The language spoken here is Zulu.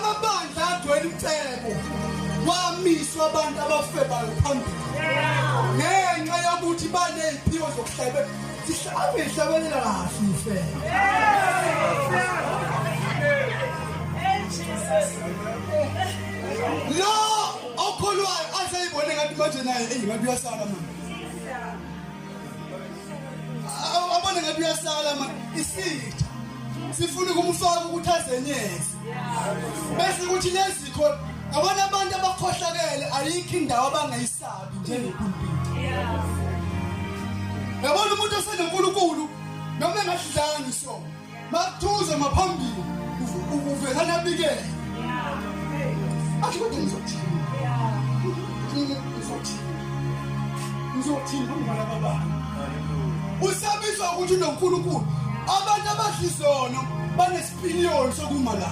amabandla agcwele umcebo wamiswa abantu abafebayo phambili ngenxa yokuthi baneziphiwo zokuhlebe sihlabe ihlabelela kahle ife lo okholwayo aseyibone ngathi manje naye ngathi uyasala manje abone ngathi uyasala manje isitha sifuna ukumfaka ukuthi azenyeze bese ukuthi lezikho abanye abantu abakhohlakele ayikho indawo abangayisabi njengepulpiti yabona umuntu osenenkulunkulu noma engasidlanga isomo makuthuza maphambili uvela nabikele athi kodwa ngizothini ngibona baba usabizwa ukuthi unonkulunkulu abantu abadlizono banesipiliyoni sokuma la